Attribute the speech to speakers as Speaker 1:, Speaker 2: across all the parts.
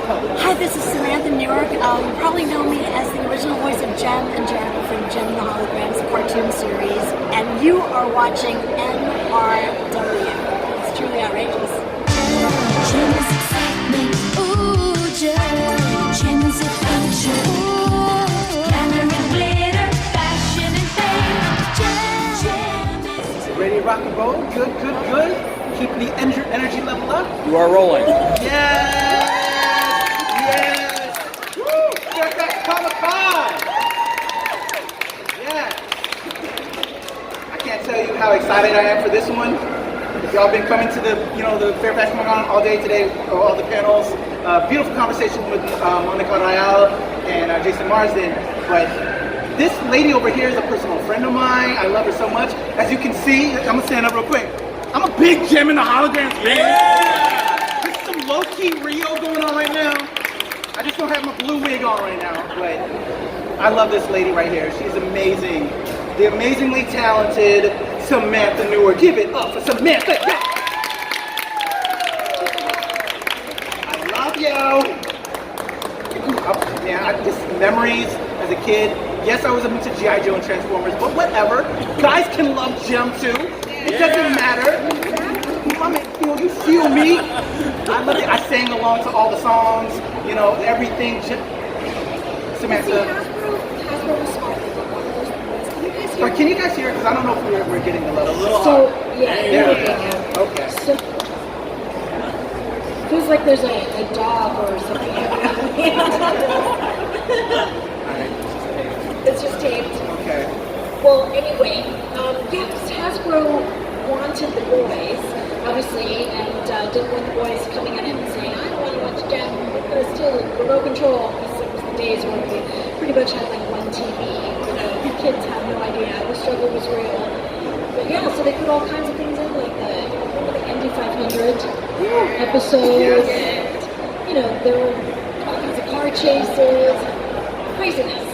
Speaker 1: Hi, this is Samantha Newark. You probably know me as the original voice of Jem and Jeremy from Jem and the Holograms, the cartoon series, and you are watching NRW. It's truly outrageous.
Speaker 2: Jem is excitement, ooh, Jem is adventure, ooh, glamour and glitter, fashion and fame. Jem is...
Speaker 3: Ready to rock and roll? Good, good, good. Keep the energy level up.
Speaker 4: You are rolling.
Speaker 3: Yes! Yes! Woo! Fairfax Comic-Con! Yes! I can't tell you how excited I am for this one. If y'all been coming to the Fairfax Comic-Con all day today, all the panels, beautiful conversation with Monica Rayal and Jason Marsden, but this lady over here is a personal friend of mine. I love her so much. As you can see, I'm gonna stand up real quick. I'm a big Jem and the Holograms fan. Yeah. There's some low-key Rio going on right now. I just don't have my blue wig on right now, but I love this lady right here. She's amazing. The amazingly talented Samantha Newark. Give it up for Samantha. Yeah. I love you. Yeah, just memories as a kid. Yes, I was into G.I. Joe and Transformers, but whatever. Guys can love Jem too. It doesn't matter. You feel me? I love it. I sang along to all the songs, everything. Samantha.
Speaker 1: Hasbro was smart.
Speaker 3: Can you guys hear it? Because I don't know if we're getting a little
Speaker 1: So,
Speaker 3: hard.
Speaker 1: yeah.
Speaker 3: Okay.
Speaker 1: So, feels like there's a dog or something.
Speaker 3: Alright.
Speaker 1: It's just taped.
Speaker 3: Okay.
Speaker 1: Well, anyway, yes, Hasbro wanted the boys, obviously, and didn't want the boys coming at him and saying, I don't want to watch Jem, we're going to steal remote control, because it was the days when we pretty much had like one TV. The kids have no idea. The struggle was real. But yeah, so they put all kinds of things in, like the Indy 500 episodes, and, there were all kinds of car chases, craziness.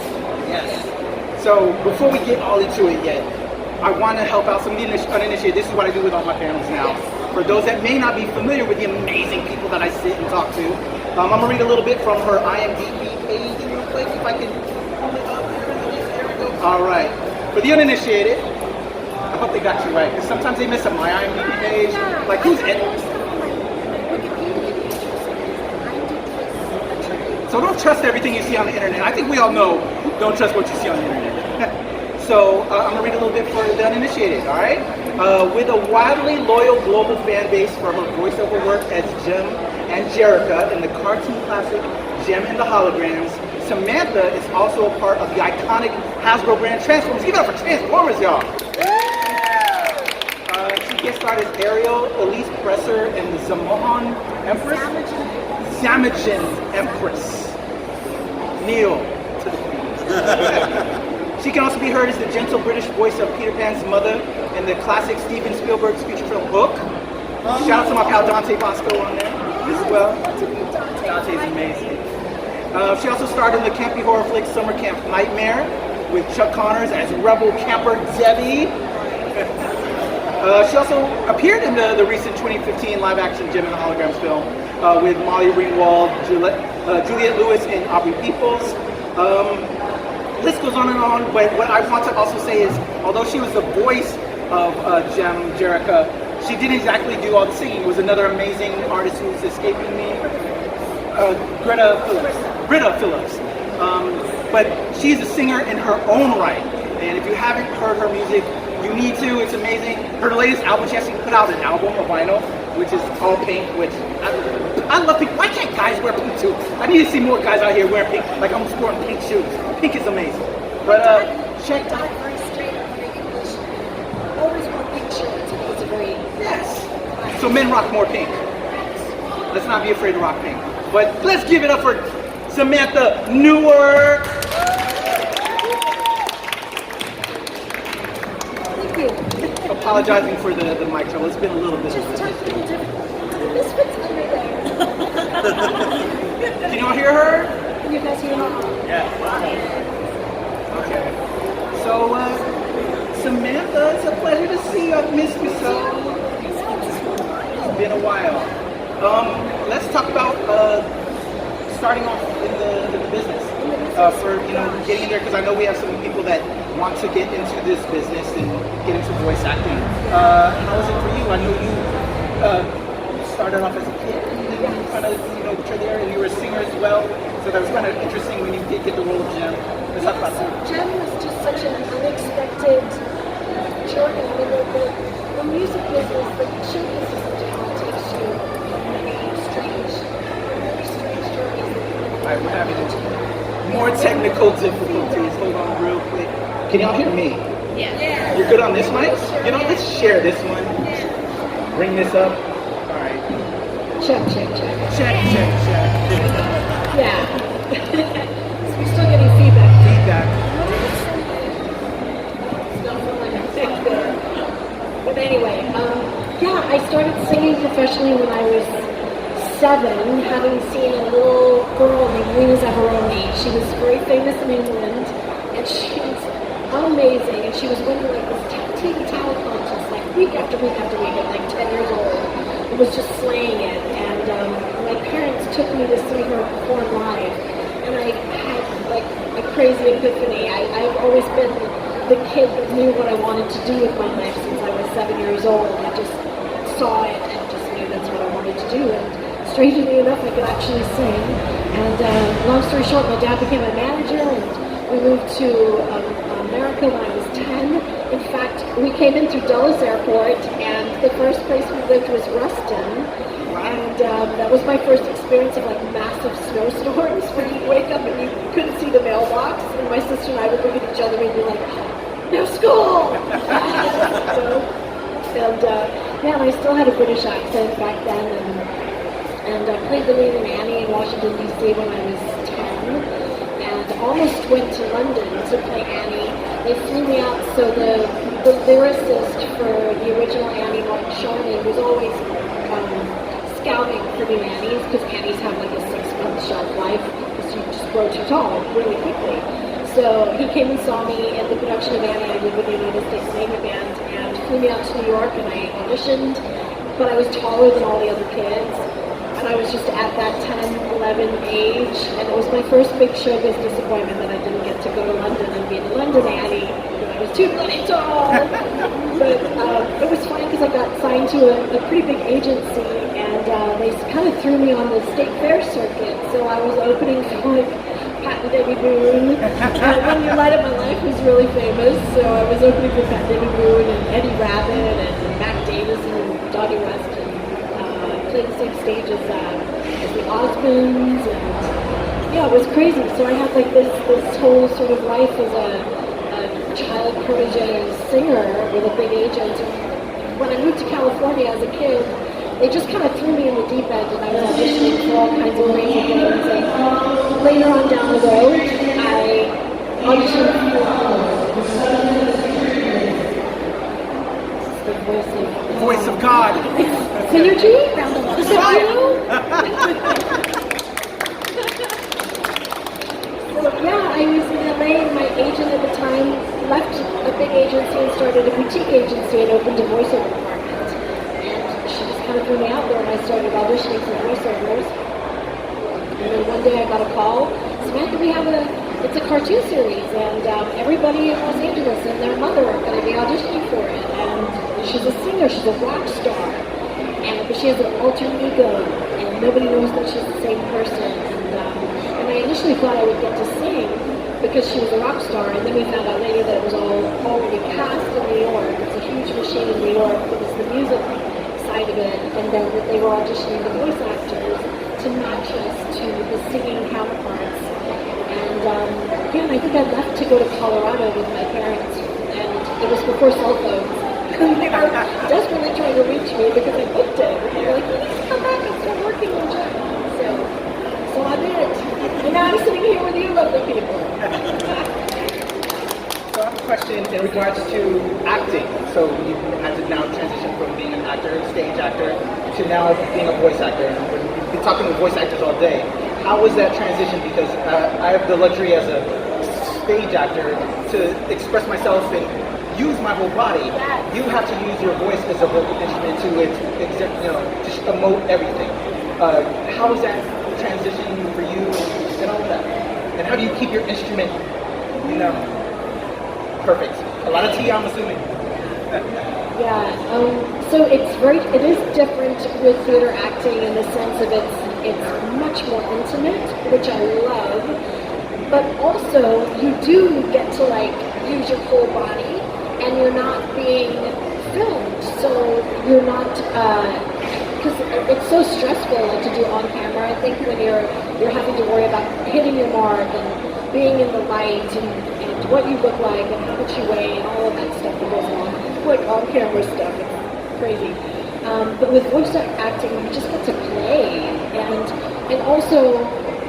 Speaker 3: Yes. So before we get all into it yet, I want to help out some of the uninitiated. This is what I do with all my panels now. For those that may not be familiar with the amazing people that I sit and talk to, I'm going to read a little bit from her IMDb page real quick, if I can pull it up. There we go. All right. For the uninitiated, I hope they got you right, because sometimes they miss on my IMDb page. Like, who's it? So don't trust everything you see on the internet. I think we all know, don't trust what you see on the internet. So I'm going to read a little bit for the uninitiated, all right? With a wildly loyal global fan base for her voiceover work as Jem and Jerrica in the cartoon classic Jem and the Holograms, Samantha is also a part of the iconic Hasbro brand Transformers. Give it up for Transformers, y'all! She guest starred as Ariel, Elise Presser, and the Zamohan Empress. Zamajan Empress. Kneel to the queen. She can also be heard as the gentle British voice of Peter Pan's mother in the classic Steven Spielberg's feature film Hook. Shout out to my pal Dante Bosco on there as well. Dante's amazing. She also starred in the campy horror flick Summer Camp Nightmare with Chuck Connors as rebel camper Debbie. She also appeared in the recent 2015 live-action Jem and the Holograms film with Molly Ringwald, Juliette Lewis, and Aubrey Peoples. List goes on and on, but what I want to also say is, although she was the voice of Jem Jerrica, she didn't exactly do all the singing. It was another amazing artist who's escaping me, Britta Phillips. But she's a singer in her own right, and if you haven't heard her music, you need to. It's amazing. Her latest album, she actually put out an album, a vinyl, which is all pink, which I love pink. Why can't guys wear pink too? I need to see more guys out here wearing pink, like I'm sporting pink shoes. Pink is amazing. But check out.
Speaker 1: Very straight up, very English. Always wore pink shirts. It's a very...
Speaker 3: Yes. So men rock more pink. Let's not be afraid to rock pink. But let's give it up for Samantha Newark.
Speaker 1: Thank you.
Speaker 3: Apologizing for the mic trouble. It's been a little bit.
Speaker 1: Just technical difficulties. The misfits under there.
Speaker 3: Can y'all hear her?
Speaker 1: You guys hear her?
Speaker 3: Okay. So, Samantha, it's a pleasure to see you. I've missed you so. It's been a while. Let's talk about starting off in the business, for getting in there, because I know we have some people that want to get into this business and get into voice acting. How was it for you? I know you started off as a kid, and then you kind of were there, and you were a singer as well. So that was kind of interesting when you did get the role of Jem. Let's talk about that.
Speaker 1: Jem was just such an unexpected journey. I mean, the music business, the show business in general takes you on very strange journeys.
Speaker 3: All right, we're having more technical difficulties. Hold on real quick. Can y'all hear me?
Speaker 1: Yeah.
Speaker 3: You're good on this mic? Let's share this one. Bring this up. All right.
Speaker 1: Check.
Speaker 3: Check.
Speaker 1: Yeah. So we're still getting feedback. But anyway, I started singing professionally when I was 7, having seen a little girl named Rena Zaffaroni. She was very famous in England, and she was amazing. And she was winning like this TV talent contest, like week after week after week, at like 10 years old. It was just slaying it. And my parents took me to see her perform live, and I had like a crazy epiphany. I've always been the kid that knew what I wanted to do with my life since I was 7 years old. I just saw it and just knew that's what I wanted to do. And strangely enough, I could actually sing. And long story short, my dad became a manager, and we moved to America when I was 10. In fact, we came in through Dulles Airport, and the first place we lived was Ruston. And that was my first experience of like massive snowstorms where you'd wake up and you couldn't see the mailbox, and my sister and I would look at each other and be like, no school! And I still had a British accent back then, and I played the lead in Annie in Washington, D.C. when I was 10, and almost went to London to play Annie. They flew me out, so the lyricist for the original Annie, Mark Sharman, was always scouting for new Annies, because Annies have like a 6-month shelf life, because you just grow too tall really quickly. So he came and saw me at the production of Annie I did with the United States Navy Band, and flew me out to New York, and I auditioned, but I was taller than all the other kids, and I was just at that 10, 11 age, and it was my first big showbiz disappointment that I didn't get to go to London and be the London Annie, because I was too bloody tall. But it was funny because I got signed to a pretty big agency, and they kind of threw me on the state fair circuit, so I was opening for like Pat and Debbie Boone. When You Light Up My Life was really famous, so I was opening for Pat and Debbie Boone and Eddie Rabbitt and Mac Davis and Dottie West, and played the same stage as the Osmonds, and yeah, it was crazy. So I had like this whole sort of life as a child protege singer with a big agent. And when I moved to California as a kid, they just kind of threw me in the deep end, and I was auditioning for all kinds of crazy things. And later on down the road, I auditioned for the
Speaker 3: Voice of God.
Speaker 1: Synergy? Is that you? So yeah, I was in LA, and my agent at the time left a big agency and started a boutique agency and opened a voiceover department. Kind of threw me out there, and I started auditioning for voiceovers. And then one day I got a call, Samantha, it's a cartoon series, and everybody in Los Angeles and their mother are going to be auditioning for it. And she's a singer, she's a rock star, but she has an alter ego, and nobody knows that she's the same person. And I initially thought I would get to sing because she was a rock star, and then we found out later that it was all already cast in New York. It's a huge machine in New York, but it's the music side of it, and then that they were auditioning the voice actors to match us to the singing counterparts. And I think I left to go to Colorado with my parents, and it was before cell phones. And they were desperately trying to reach me because I booked it. And they were like, you need to come back and start working on it. So I did. And now I'm sitting here with you lovely people.
Speaker 3: So I have a question in regards to acting. So you had to now transition from being an actor, stage actor, to now being a voice actor. And we've been talking with voice actors all day. How was that transition? Because I have the luxury as a stage actor to express myself and use my whole body. You have to use your voice as a vocal instrument to emote everything. How was that transition for you? your instrument, you know? Perfect. A lot of tea, I'm assuming.
Speaker 1: Yeah, so it is different with theater acting in the sense of it's much more intimate, which I love, but also you do get to like use your whole body, and you're not being filmed, so you're not, because it's so stressful to do on camera. I think when you're having to worry about hitting your mark and being in the light and what you look like and how much you weigh and all of that stuff that goes on, like on camera stuff, it's crazy. But with voice acting, you just get to play and also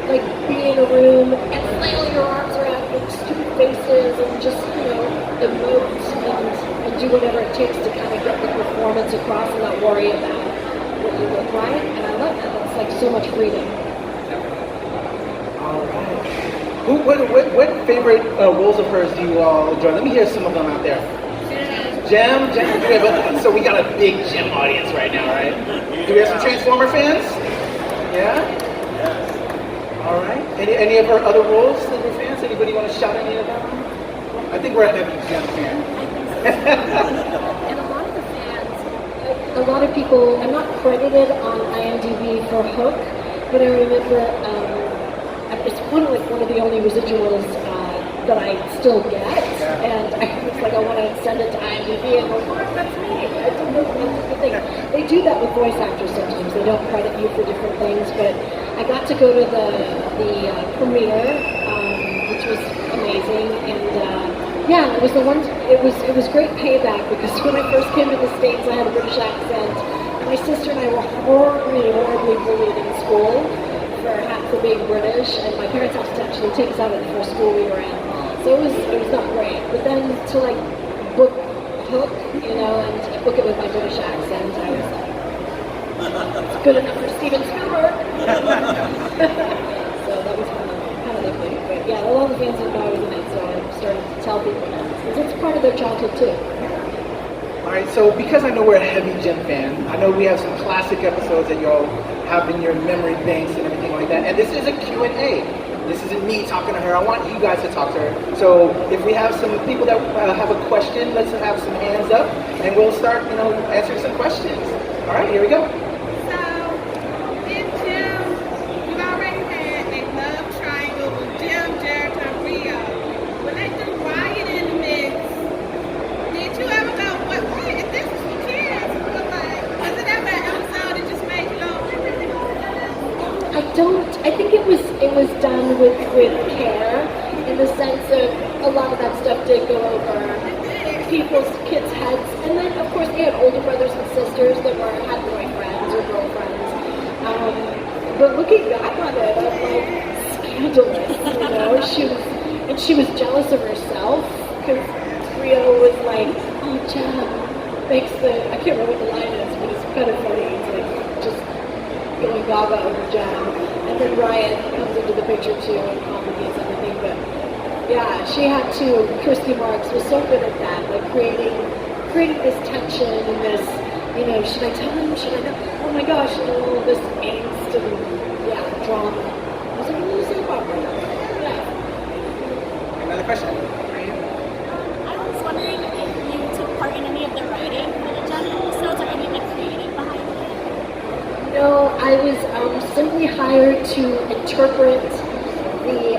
Speaker 1: like be in a room and flail your arms around with stupid faces and just, you know, emote and do whatever it takes to kind of get the performance across and not worry about what you look like. And I love that. It's like so much freedom.
Speaker 3: All right. What favorite roles of hers do you all enjoy? Let me hear some of them out there. Gem. So we got a big Gem audience right now, right? Do we have some Transformer fans? Yeah? All right. Any of her other roles that you're fans? Anybody want to shout any of them? I think we're a heavy Gem fan.
Speaker 1: And a lot of the fans, a lot of people, I'm not credited on IMDb for Hook, but I remember it's one of the only residuals that I still get, and I was like, I want to send it to IMDb, and I'm like, that's me. I don't know that's the thing. They do that with voice actors sometimes. They don't credit you for different things, but I got to go to the premiere, which was amazing, and yeah, it was the one. It was great payback because when I first came to the States, I had a British accent, and my sister and I were horribly bullied in school for being British, and my parents had to actually take us out of the first school we were in. So it was not great. But then to like book Hook, you know, and book it with my British accent, I was like, it's good enough for Steven Spielberg. So that was kind of lovely. But yeah, a lot of the fans didn't know I was in it, so I started to tell people because it's part of their childhood too.
Speaker 3: All right, so because I know we're a heavy Gem fan, I know we have some classic episodes that y'all have in your memory banks and everything like that. And this is a Q&A. This isn't me talking to her. I want you guys to talk to her. So if we have some people that have a question, let's have some hands up, and we'll start, you know, answering some questions. All right, here we go.
Speaker 4: So, in Jim, you've already had a love triangle with Jim, Jericho, and Rio. When they threw Ryan in the mix, did you ever go, wait, if this was for kids, was it ever an episode that just made you go,
Speaker 1: I think it was done with care, in the sense of a lot of that stuff did go over people's kids' heads, and then of course they had older brothers and sisters that had boyfriends or girlfriends. But looking back on it, I'm like scandalous, you know. She was jealous of herself because Rio was like, oh, Jen makes I can't remember what the line is, but it's kind of funny. It's like just going gaga over Jen. And then Ryan comes into the picture too and complicates everything. But yeah, she had to. Kirsty Marks was so good at that, like creating this tension and this, you know, should I tell him? Should I not? Oh my gosh, and all this angst and yeah, drama. I was like, a little soap opera. Yeah.
Speaker 3: Another question.
Speaker 5: I was wondering if you took part in any of the writing for the Jen episodes or any of the creative behind it?
Speaker 1: No, I was simply hired to interpret the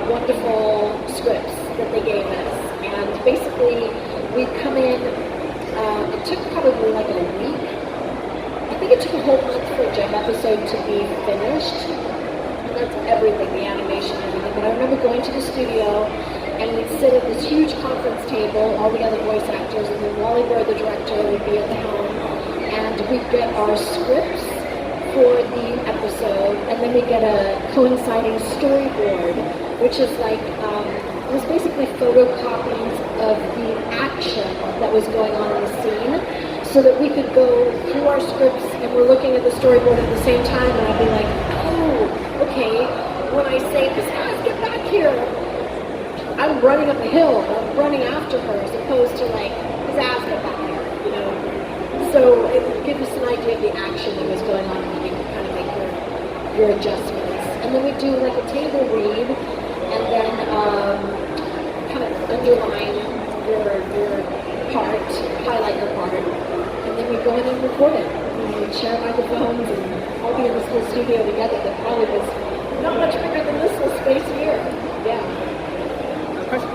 Speaker 1: wonderful scripts that they gave us. And basically, we'd come in, it took probably like a week. I think it took a whole month for a Gem episode to be finished. And that's everything, the animation and everything. But I remember going to the studio, and we'd sit at this huge conference table, all the other voice actors, and then Wally Bird, the director, would be at the helm, and we'd get our scripts for the episode, and then we get a coinciding storyboard, which is like, it was basically photocopies of the action that was going on in the scene, so that we could go through our scripts and we're looking at the storyboard at the same time, and I'd be like, oh, okay, when I say, this guy's get back here, I'm running up the hill, I'm running after her, as opposed to like, his ass get back here, you know? So it would give us an idea of the action that was going on, and then you could kind of make your adjustments. And then we do like a table read, and then kind of underline your part, highlight your part, and then we go in and record it. We'd share microphones and all be in this little studio together that probably was not much bigger than this little space here. Yeah.
Speaker 3: Another question?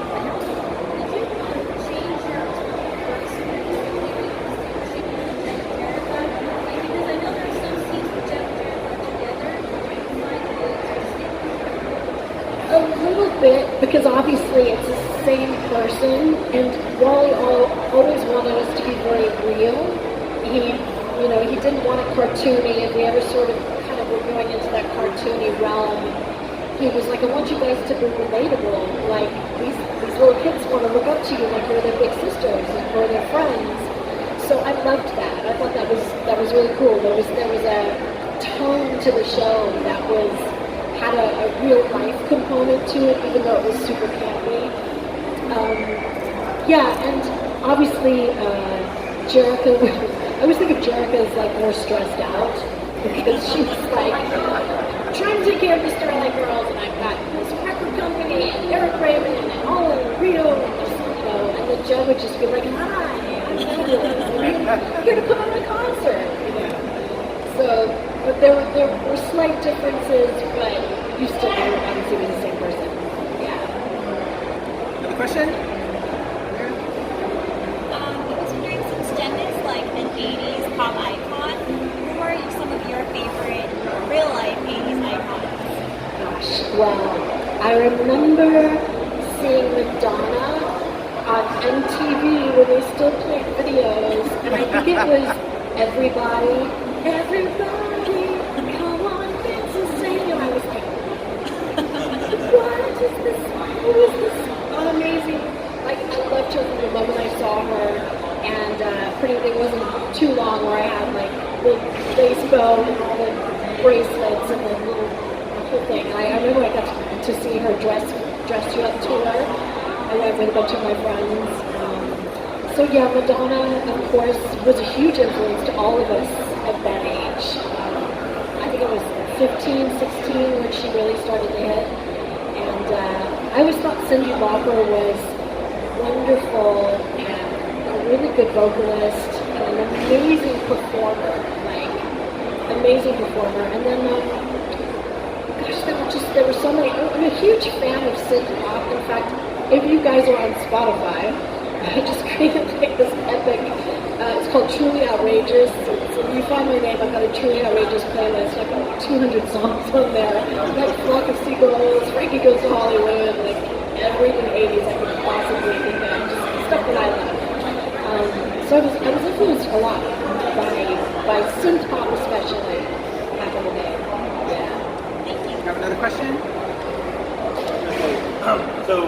Speaker 3: A little bit, because obviously it's the same person, and Wally always wanted us to be very real. He didn't want it cartoony. If we ever sort of kind of were going into that cartoony realm, he was like, I want you guys to be relatable. Like these little kids want to look up to you like you're their big sisters or their friends. So I loved that. I thought that was really cool. There was a tone to the show that had a real life component to it, even though it was super campy. And obviously Jerica. I always think of Jerica as like more stressed out because she's like trying to take care of these Starlight Girls, and I've got this record company and Eric Raymond and all in Rio, and then Joe would just be like, "Hi, I'm here to put on a concert." So, but there were slight differences, but you still obviously was the same person. Yeah. Another question?
Speaker 5: Considering since Jen is like an 80s pop icon, who are some of your favorite real life 80s icons?
Speaker 1: Gosh, well, I remember seeing Madonna on MTV when they still played videos, and I think it was Everybody, come on, dance and sing. And I was like, what is this? Who is this amazing? Like, I loved her from the moment I saw her, and it wasn't too long where I had like the lace bow and all the bracelets and the whole thing. I remember I got to see her dress you up tour. I went with a bunch of my friends. So yeah, Madonna, of course, was a huge influence to all of us at that age. I think it was 15, 16 when she really started to hit. And I always thought Cyndi Lauper was wonderful and a really good vocalist and an amazing performer, And then, there were so many. I'm a huge fan of Cyndi Lauper. In fact, if you guys are on Spotify, I just created like this epic, it's called Truly Outrageous. So if you find my name, I've got a Truly Outrageous playlist. I've got 200 songs on there. Like Flock of Seagulls, Frankie Goes to Hollywood, like everything 80s I could possibly think of, just stuff that I love. So I was influenced a lot by synth pop especially back in the day. Yeah.
Speaker 3: You have another question?
Speaker 6: So,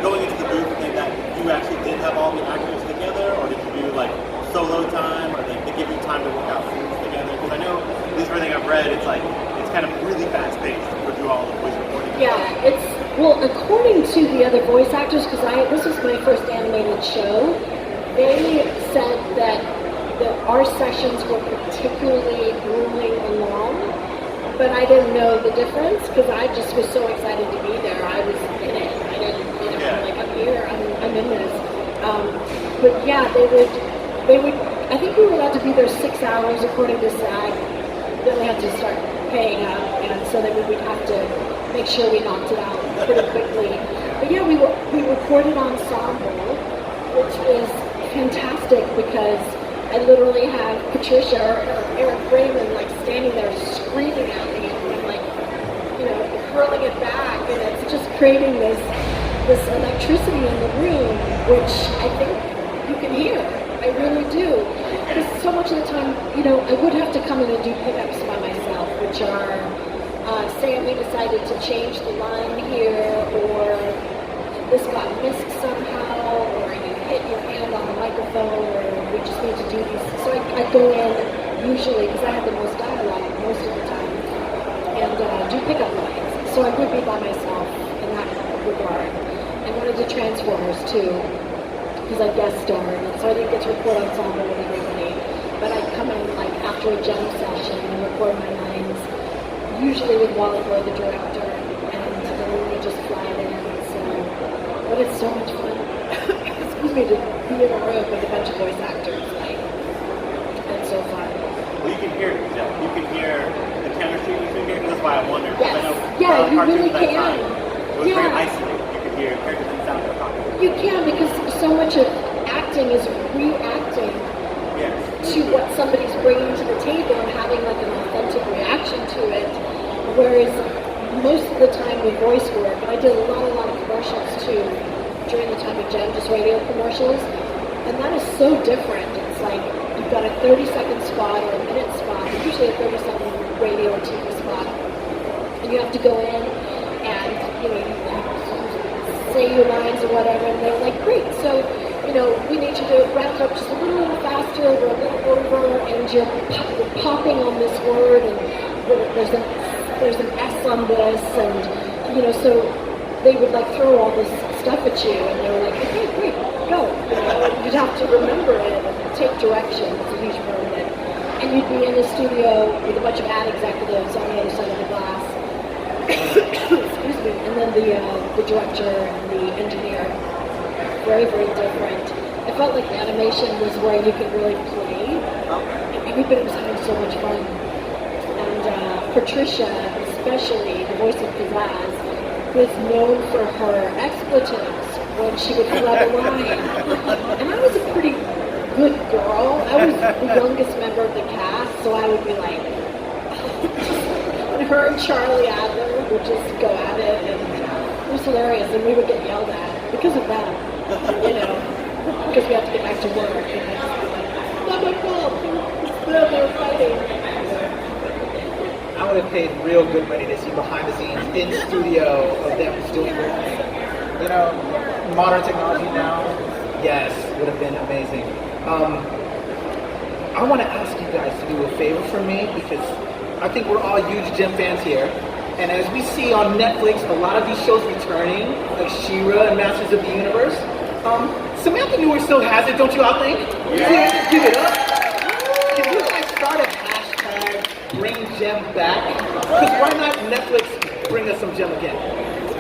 Speaker 6: going into the booth, I think that you actually did have all the actors together, or did you do like solo time, or they give you time to work out scenes together? Because I know, at least everything I've read, it's kind of really fast paced to do all the voice recording.
Speaker 1: Yeah, according to the other voice actors, because this was my first animated show, they said that our sessions were particularly grueling and long. But I didn't know the difference because I just was so excited to be there. I was in it. I didn't, like I'm here. I'm in this. But yeah, they would. I think we were allowed to be there 6 hours according to SAG. Then we had to start paying up, and so then we'd have to make sure we knocked it out pretty quickly. But yeah, we recorded Ensemble, which was fantastic because I literally have Patricia or Eric Raymond like standing there screaming at me and like, hurling it back, and it's just creating this electricity in the room, which I think you can hear. I really do. Because so much of the time, I would have to come in and do pickups by myself, which are, say we decided to change the line here, or this got missed somehow, or you hit your hand on the microphone, or we just need to do these. So I go in usually, because I have the most dialogue most of the time, and do pickup lines. So I would be by myself in that regard. And one of the Transformers too, because I guest starred, and so I didn't get to record Ensemble with everybody. But I'd come in like after a jam session and record my lines, usually with Wally Boy, the director, and then we would just fly chose me to be in a room with a bunch of voice actors. Like, it's so fun.
Speaker 6: Well, you can hear it, Jeff. You can hear the chemistry between here. That's why I wondered.
Speaker 1: Yes.
Speaker 6: I know
Speaker 1: Yeah, you
Speaker 6: cartoons
Speaker 1: really
Speaker 6: at that
Speaker 1: can.
Speaker 6: time, it was very
Speaker 1: Yeah.
Speaker 6: isolated. You could hear characters didn't sound like talking.
Speaker 1: You can, because so much of acting is reacting
Speaker 6: Yes.
Speaker 1: to what somebody's bringing to the table and having like an authentic reaction to it. Whereas most of the time with voice work, and I did a lot of commercials too during the time of Gem, just radio commercials, and that is so different. It's like you've got a 30-second spot or a minute spot, usually a 30-second radio or TV spot, and you have to go in and you say your lines or whatever, and they're like, great, so we need you to ramp up just a little faster or a little over, and you're popping on this word, and there's an S on this, and so they would like throw all this stuff at you, and they were like, okay, great, go. You'd have to remember it and take direction. It's a huge part of it. And you'd be in the studio with a bunch of ad executives on the other side of the glass. Excuse me. And then the director and the engineer, very, very different. I felt like animation was where you could really play. Everybody was having so much fun. And Patricia, especially, the voice of Pizzazz, was known for her expletives when she would flub a line. And I was a pretty good girl. I was the youngest member of the cast, so I would be like, and her and Charlie Adler would just go at it, and it was hilarious, and we would get yelled at because of that, because we had to get back to work, and I just be like, not my fault, they were fighting.
Speaker 3: I would have paid real good money to see behind the scenes in studio of them doing this. Modern technology now, yes, would have been amazing. I want to ask you guys to do a favor for me, because I think we're all huge Gem fans here. And as we see on Netflix, a lot of these shows returning, like She-Ra and Masters of the Universe. Samantha Newark still has it, don't you all think? Yeah. Give it up. Can you guys start a hashtag, bring Gem back? Because why not Netflix bring us some Gem again?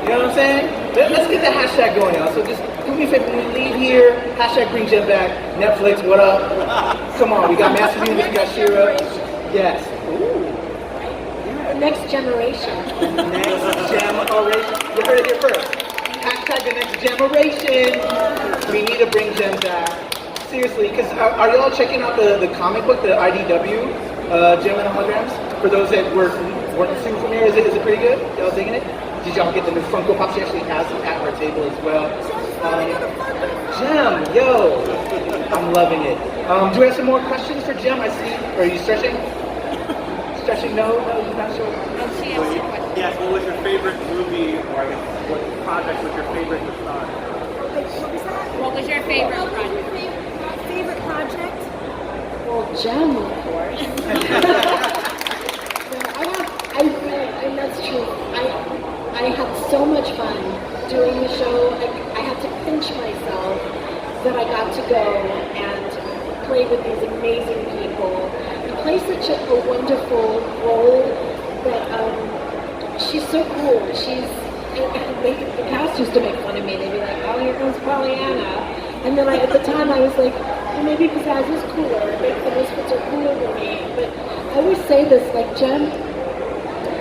Speaker 3: You know what I'm saying? Let's get the hashtag going, y'all. So just do me a favor, when we leave here, hashtag bring Gem back. Netflix, what up? Come on, we got Masters of the Universe, we got She-Ra. Yes. Ooh.
Speaker 1: Next generation.
Speaker 3: Next generation. You heard it here first. Hashtag the next generation. We need to bring Gem back. Seriously, because are y'all checking out the comic book, the IDW, Gem and Holograms? For those that weren't super familiar, is it pretty good? Y'all digging it? Did y'all get the new Funko Pop? She actually has them at her table as well. Gem, yo. I'm loving it. Do we have some more questions for Gem? I see. Are you stretching? Stretching? No, you're not sure.
Speaker 6: Yes, what was your favorite movie, or I guess what project was your favorite to start?
Speaker 5: What was that?
Speaker 7: What was your favorite project?
Speaker 5: Favorite project?
Speaker 1: Well, Gem, of course. And that's true. I had so much fun doing the show. I had to pinch myself that I got to go and play with these amazing people and play such a wonderful role that she's so cool. The cast used to make fun of me. They'd be like, oh, here comes Pollyanna. And then at the time I was like, well, maybe Pizzazz is cooler. Maybe the Misfits are cooler than me. But I always say this, like, Gem,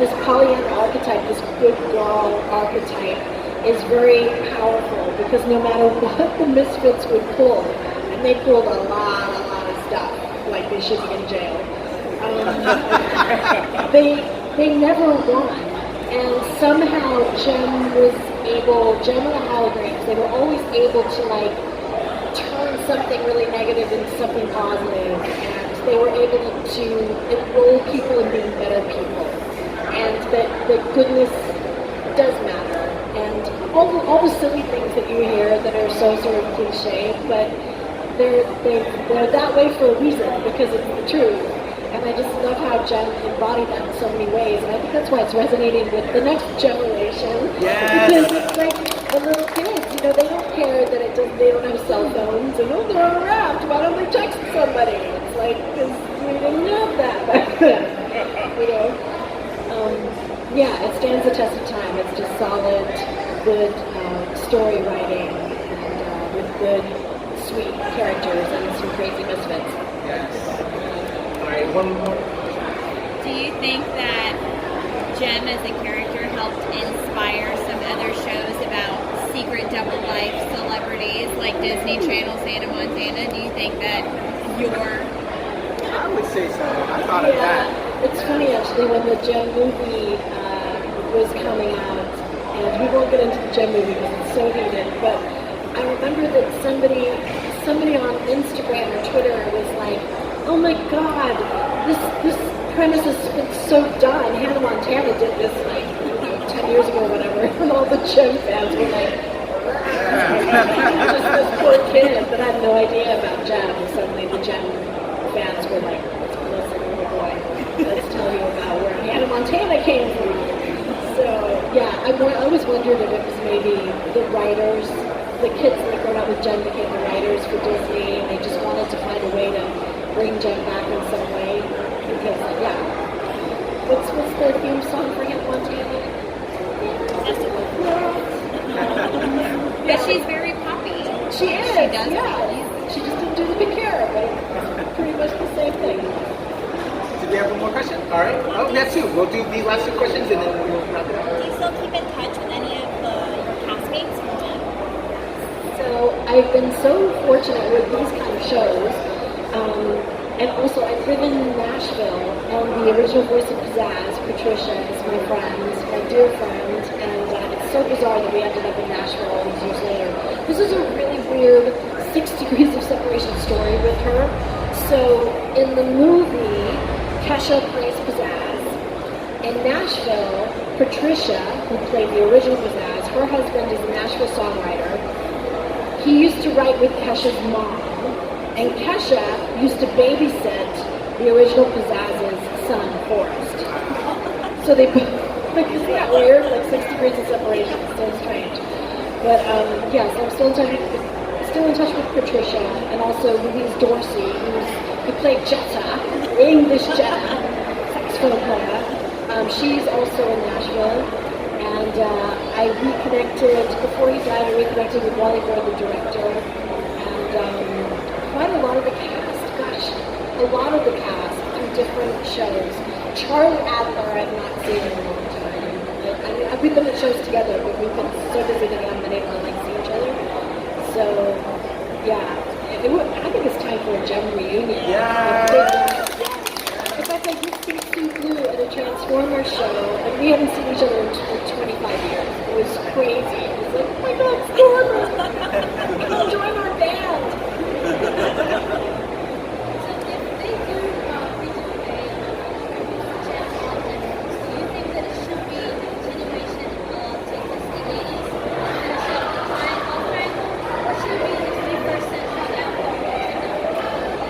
Speaker 1: this Pollyanna archetype, this good girl archetype, is very powerful, because no matter what the Misfits would pull, and they pulled a lot of stuff, like they should be in jail, they never won. And somehow Gem and the Holograms, they were always able to like turn something really negative into something positive, and they were able to enroll people in being better people, and that goodness does matter, and all the silly things that you hear that are so sort of cliche, but they're that way for a reason, because it's the truth. And I just love how Gem embodied that in so many ways, and I think that's why it's resonating with the next generation.
Speaker 3: Yes.
Speaker 1: Because it's like the little kids, they don't care that they don't have cell phones, and they're around. Why don't they text somebody? It's like, because we didn't have that back then. Yeah, it stands the test of time. It's just solid, good story writing, and with good sweet characters and some crazy misfits.
Speaker 3: Yes. All right, one more.
Speaker 7: Do you think that Jem as a character helped inspire some other shows about secret double life celebrities like Disney Channel's Hannah Montana? Do you think that
Speaker 3: I would say so. I thought of that.
Speaker 1: It's funny actually when the Jem movie was coming out, and we won't get into the Jem movie because it's so heated, but I remember that somebody on Instagram or Twitter was like, oh my god, this premise has been so done. Hannah Montana did this like 10 years ago or whatever, and all the Jem fans were like, just this poor kid that had no idea about Jem. Suddenly the Jem fans were like, listen, little boy, let's tell you about where Hannah Montana came from. So yeah, I always wondered if it was maybe the writers, the kids that grew up with Jem became the writers for Disney, and they just wanted to find a way to bring Jem back in some way. Because yeah, what's the theme song for Hannah Montana?
Speaker 7: Yeah, she's very poppy.
Speaker 1: She is.
Speaker 7: She does
Speaker 1: yeah. She just didn't do the big hair, but it's pretty much the same thing.
Speaker 3: Did we have one more question? All right. Oh, that's two. We'll do these last two questions and then we'll wrap it up.
Speaker 5: Do you still keep in touch with any of your castmates from Jem?
Speaker 1: So I've been so fortunate with these kind of shows. And also, I've lived in Nashville, and the original voice of Pizzazz, Patricia, is my friend, my dear friend, and it's so bizarre that we ended up in Nashville all these years later. This is a really weird 6 degrees of separation story with her. So, in the movie, Kesha plays Pizzazz. In Nashville, Patricia, who played the original Pizzazz, her husband is a Nashville songwriter. He used to write with Kesha's mom. And Kesha used to babysit the original Pizzazz's son, Forrest. So they, isn't that weird? Like 6 degrees of separation. It's so strange. But yeah, so I'm still in touch with Patricia, and also Louise Dorsey, who played Jetta, English Jetta, saxophone player. She's also in Nashville. And I reconnected, before he died, I reconnected with Wally Boyd, the director. And quite a lot of the cast, a lot of the cast through different shows. Charlie Adler I've not seen in a long time. We've been at shows together, but we've been so busy that we haven't been able to see each other. So yeah, I think it's time for a Jem reunion.
Speaker 3: Yeah.
Speaker 1: In fact, I did see Sue Blue at a Transformers show, and we haven't seen each other in 25 years. It was crazy. It was like, oh my god, Stormer! Come join our band!
Speaker 2: So if they do redo a Jem alternate, do you think that it should be a continuation of take this the 80s friendship time alternate, or should it be the 21st century now?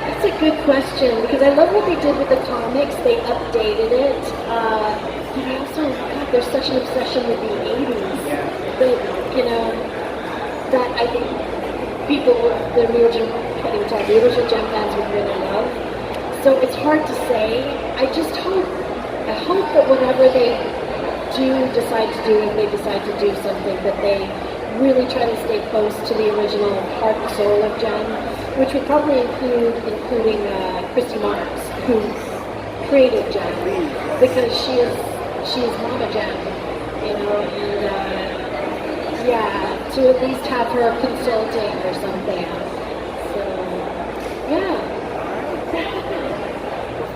Speaker 1: That's a good question, because I love what they did with the comics. They updated it. But I also, God, there's such an obsession with the 80s that, that I think people, the original Jem fans would really love. So it's hard to say. I hope that whatever they decide to do, if they decide to do something, that they really try to stay close to the original heart and soul of Jem, which would probably including Christy Marks, who created Jem, because she is Mama Jem, and yeah, to at least have her consulting or something. So, yeah.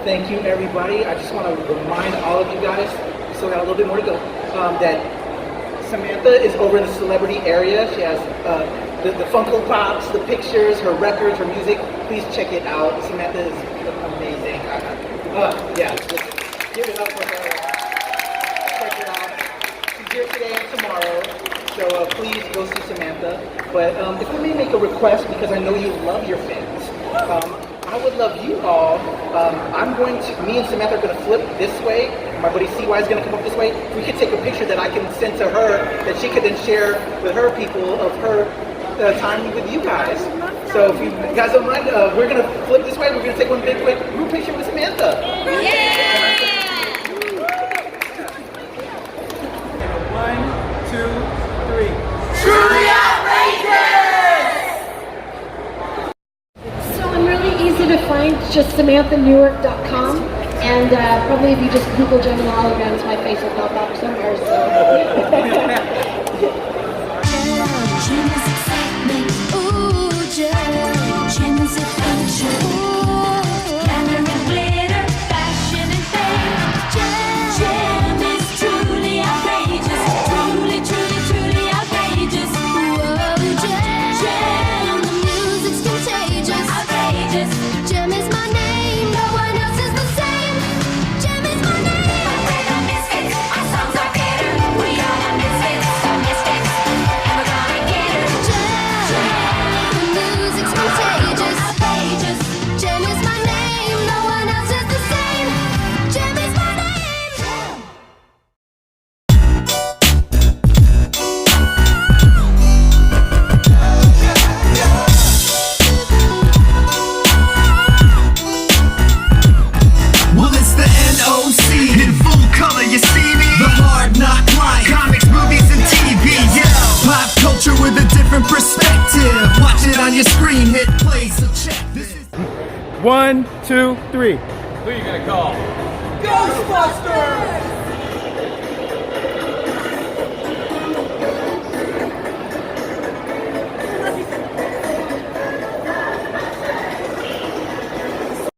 Speaker 3: Thank you, everybody. I just want to remind all of you guys, we still got a little bit more to go, that Samantha is over in the celebrity area. She has the Funko Pops, the pictures, her records, her music. Please check it out. Samantha is amazing. Yeah, just give it up for her. Check it out. She's here today and tomorrow. So please go see Samantha. But if I may make a request, because I know you love your fans, I would love you all. Me and Samantha are going to flip this way. My buddy CY is going to come up this way. We could take a picture that I can send to her that she could then share with her people of her time with you guys. So if you guys don't mind, we're going to flip this way. We're going to take one big quick group picture with Samantha.
Speaker 7: Yeah!
Speaker 3: 1, 2, 3. Truly outrageous!
Speaker 1: It's just SamanthaNewark.com. And probably if you just Google Gem and Holograms, my face will pop up somewhere. So.
Speaker 8: Gem is excitement, ooh, gem is adventure, ooh, glamour and glitter, fashion and fame. Gem is truly outrageous, truly, truly, truly outrageous. Whoa, gem, the music's contagious, outrageous. Gem is my name, no one else is the same. Gem is my name. We're the misfits, our songs are bitter. We are the misfits, and we're gonna get her. Gem, the music's contagious, outrageous. Gem is my name, no one else is the same. Gem is my name.
Speaker 9: Well, it's the NOC in full color, you see me? The hard knock life, comics, movies, and TV, yeah. Pop culture with a different perspective. Watch it on your screen, hit play, so check this.
Speaker 10: 1, 2, 3.
Speaker 11: Who are you gonna call?
Speaker 10: Ghostbusters!